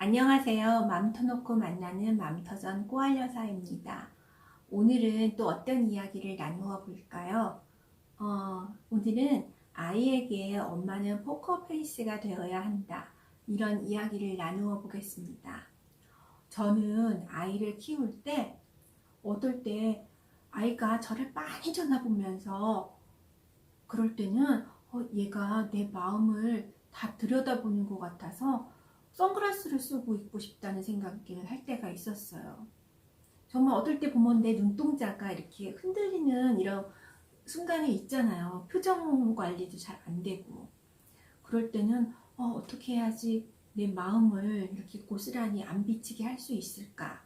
안녕하세요. 맘 터놓고 만나는 맘터전 꼬알여사입니다. 오늘은 또 어떤 이야기를 나누어 볼까요? 오늘은 아이에게 엄마는 포커페이스가 되어야 한다. 이런 이야기를 나누어 보겠습니다. 저는 아이를 키울 때 어떨 때 아이가 저를 많이 쳐다보면서 그럴 때는 얘가 내 마음을 다 들여다보는 것 같아서 선글라스를 쓰고 있고 싶다는 생각을 할 때가 있었어요. 정말 어떨 때 보면 내 눈동자가 이렇게 흔들리는 이런 순간이 있잖아요. 표정 관리도 잘 안 되고. 그럴 때는 어떻게 해야지 내 마음을 이렇게 고스란히 안 비치게 할 수 있을까?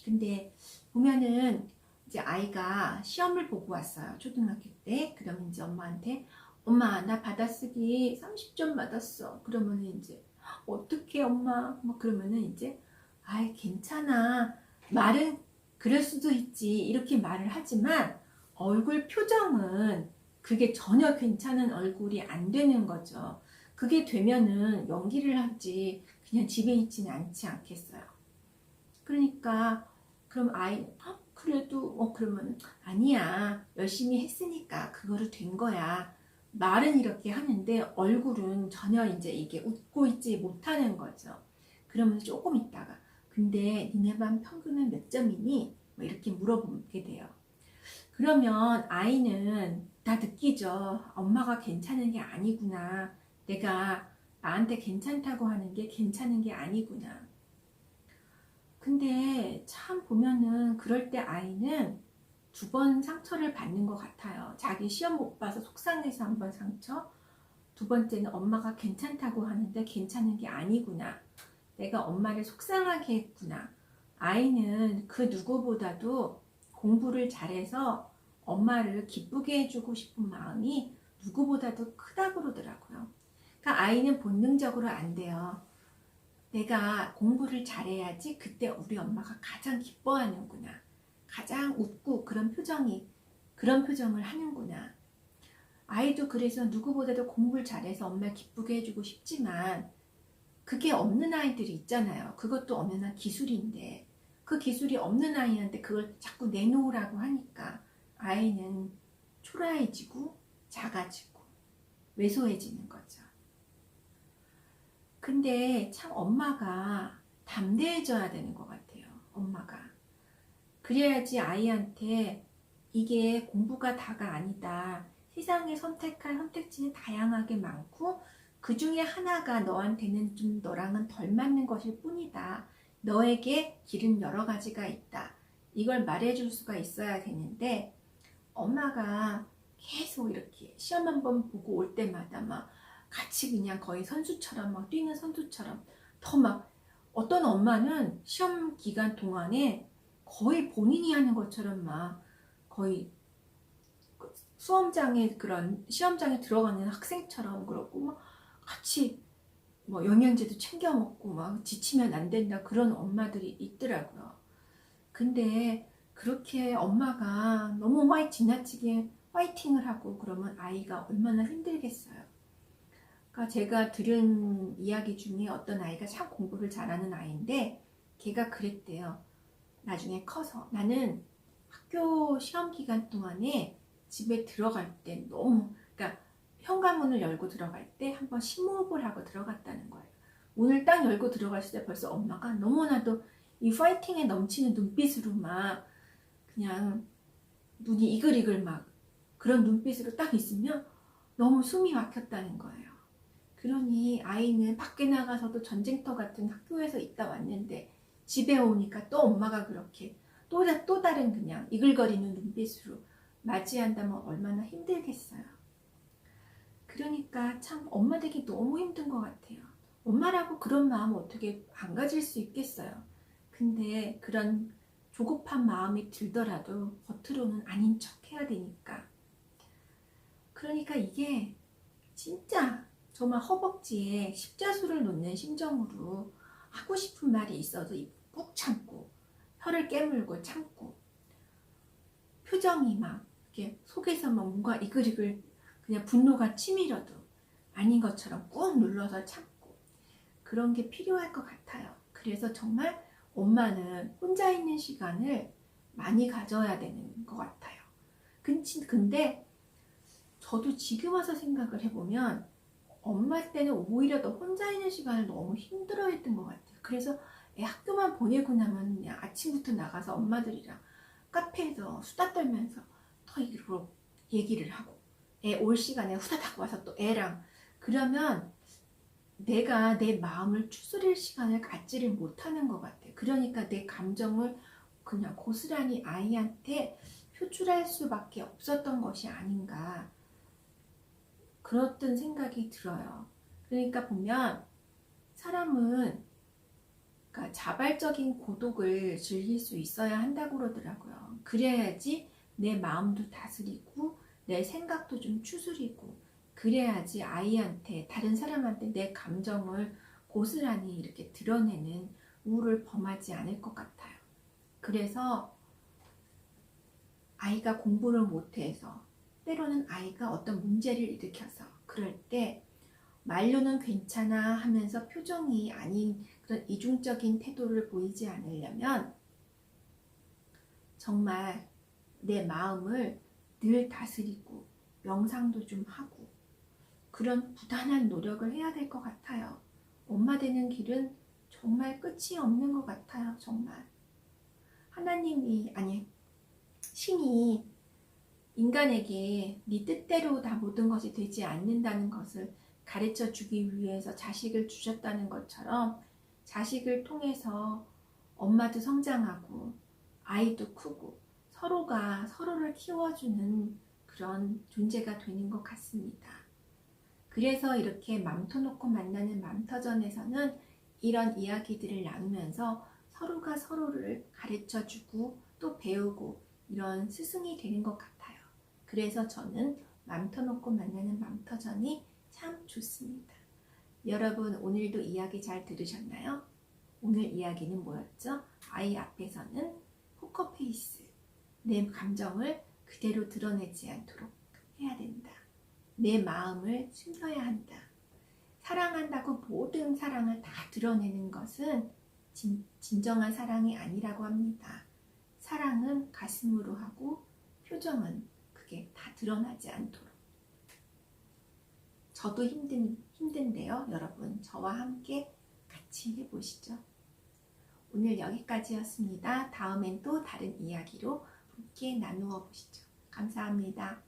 근데 보면은 이제 아이가 시험을 보고 왔어요. 초등학교 때. 그러면 이제 엄마한테 엄마 나 받아쓰기 30점 받았어. 그러면은 이제 어떻게 엄마? 뭐 그러면은 이제 아이 괜찮아. 말은 그럴 수도 있지. 이렇게 말을 하지만 얼굴 표정은 그게 전혀 괜찮은 얼굴이 안 되는 거죠. 그게 되면은 연기를 하지 그냥 집에 있지는 않지 않겠어요. 그러니까 그럼 아이 그래도 그러면 아니야 열심히 했으니까 그거를 된 거야 말은 이렇게 하는데 얼굴은 전혀 이제 이게 웃고 있지 못하는 거죠. 그러면서 조금 있다가 근데 니네 반 평균은 몇 점이니? 뭐 이렇게 물어보게 돼요. 그러면 아이는 다 느끼죠. 엄마가 괜찮은 게 아니구나. 내가 나한테 괜찮다고 하는 게 괜찮은 게 아니구나. 근데 참 보면은 그럴 때 아이는 두 번 상처를 받는 것 같아요. 자기 시험 못 봐서 속상해서 한 번 상처, 두 번째는 엄마가 괜찮다고 하는데 괜찮은 게 아니구나. 내가 엄마를 속상하게 했구나. 아이는 그 누구보다도 공부를 잘해서 엄마를 기쁘게 해주고 싶은 마음이 누구보다도 크다고 그러더라고요. 그러니까 아이는 본능적으로 안 돼요. 내가 공부를 잘해야지 그때 우리 엄마가 가장 기뻐하는구나. 가장 웃고 그런 표정을 하는구나. 아이도 그래서 누구보다도 공부를 잘해서 엄마 기쁘게 해주고 싶지만 그게 없는 아이들이 있잖아요. 그것도 엄연한 기술인데 그 기술이 없는 아이한테 그걸 자꾸 내놓으라고 하니까 아이는 초라해지고 작아지고 왜소해지는 거죠. 근데 참 엄마가 담대해져야 되는 것 같아요. 엄마가. 그래야지 아이한테 이게 공부가 다가 아니다. 세상에 선택할 선택지는 다양하게 많고 그 중에 하나가 너한테는 좀 너랑은 덜 맞는 것일 뿐이다. 너에게 길은 여러 가지가 있다. 이걸 말해줄 수가 있어야 되는데 엄마가 계속 이렇게 시험 한번 보고 올 때마다 막 같이 그냥 거의 선수처럼 막 뛰는 선수처럼 더 막 어떤 엄마는 시험 기간 동안에 거의 본인이 하는 것처럼 막 거의 수험장에 그런 시험장에 들어가는 학생처럼 그러고 막 같이 뭐 영양제도 챙겨 먹고 막 지치면 안 된다 그런 엄마들이 있더라고요. 근데 그렇게 엄마가 너무 지나치게 화이팅을 하고 그러면 아이가 얼마나 힘들겠어요. 그러니까 제가 들은 이야기 중에 어떤 아이가 참 공부를 잘하는 아이인데 걔가 그랬대요. 나중에 커서 나는 학교 시험 기간 동안에 집에 들어갈 때 너무 그러니까 현관문을 열고 들어갈 때 한번 심호흡을 하고 들어갔다는 거예요. 문을 딱 열고 들어갔을 때 벌써 엄마가 너무나도 이 파이팅에 넘치는 눈빛으로 막 그냥 눈이 이글이글 막 그런 눈빛으로 딱 있으면 너무 숨이 막혔다는 거예요. 그러니 아이는 밖에 나가서도 전쟁터 같은 학교에서 있다 왔는데 집에 오니까 또 엄마가 그렇게 또 다른 그냥 이글거리는 눈빛으로 맞이한다면 얼마나 힘들겠어요. 그러니까 참 엄마 되기 너무 힘든 것 같아요. 엄마라고 그런 마음 어떻게 안 가질 수 있겠어요. 근데 그런 조급한 마음이 들더라도 겉으로는 아닌 척 해야 되니까. 그러니까 이게 진짜 정말 허벅지에 십자수를 놓는 심정으로 하고 싶은 말이 있어도 꾹 참고 혀를 깨물고 참고 표정이 막 이렇게 속에서 막 뭔가 이글이글 그냥 분노가 치밀어도 아닌 것처럼 꾹 눌러서 참고 그런 게 필요할 것 같아요. 그래서 정말 엄마는 혼자 있는 시간을 많이 가져야 되는 것 같아요. 근데 저도 지금 와서 생각을 해보면 엄마 때는 오히려 더 혼자 있는 시간을 너무 힘들어했던 것 같아요. 그래서 애 학교만 보내고 나면 그냥 아침부터 나가서 엄마들이랑 카페에서 수다 떨면서 더 얘기를 하고 애 올 시간에 후다닥 와서 또 애랑 그러면 내가 내 마음을 추스릴 시간을 갖지를 못하는 것 같아요. 그러니까 내 감정을 그냥 고스란히 아이한테 표출할 수밖에 없었던 것이 아닌가 그렇던 생각이 들어요. 그러니까 보면 사람은 그러니까 자발적인 고독을 즐길 수 있어야 한다고 그러더라고요. 그래야지 내 마음도 다스리고 내 생각도 좀 추스리고 그래야지 아이한테 다른 사람한테 내 감정을 고스란히 이렇게 드러내는 우를 범하지 않을 것 같아요. 그래서 아이가 공부를 못해서 때로는 아이가 어떤 문제를 일으켜서 그럴 때 말로는 괜찮아 하면서 표정이 아닌 그런 이중적인 태도를 보이지 않으려면 정말 내 마음을 늘 다스리고 명상도 좀 하고 그런 부단한 노력을 해야 될 것 같아요. 엄마 되는 길은 정말 끝이 없는 것 같아요. 정말 하나님이 아니 신이 인간에게 네 뜻대로 다 모든 것이 되지 않는다는 것을 가르쳐 주기 위해서 자식을 주셨다는 것처럼 자식을 통해서 엄마도 성장하고 아이도 크고 서로가 서로를 키워주는 그런 존재가 되는 것 같습니다. 그래서 이렇게 맘 터놓고 만나는 맘터전에서는 이런 이야기들을 나누면서 서로가 서로를 가르쳐 주고 또 배우고 이런 스승이 되는 것 같아요. 그래서 저는 맘 터놓고 만나는 맘터전이 참 좋습니다. 여러분 오늘도 이야기 잘 들으셨나요? 오늘 이야기는 뭐였죠? 아이 앞에서는 포커페이스, 내 감정을 그대로 드러내지 않도록 해야 된다. 내 마음을 숨겨야 한다. 사랑한다고 모든 사랑을 다 드러내는 것은 진정한 사랑이 아니라고 합니다. 사랑은 가슴으로 하고 표정은 그게 다 드러나지 않도록. 저도 힘든데요. 여러분 저와 함께 같이 해보시죠. 오늘 여기까지였습니다. 다음엔 또 다른 이야기로 함께 나누어 보시죠. 감사합니다.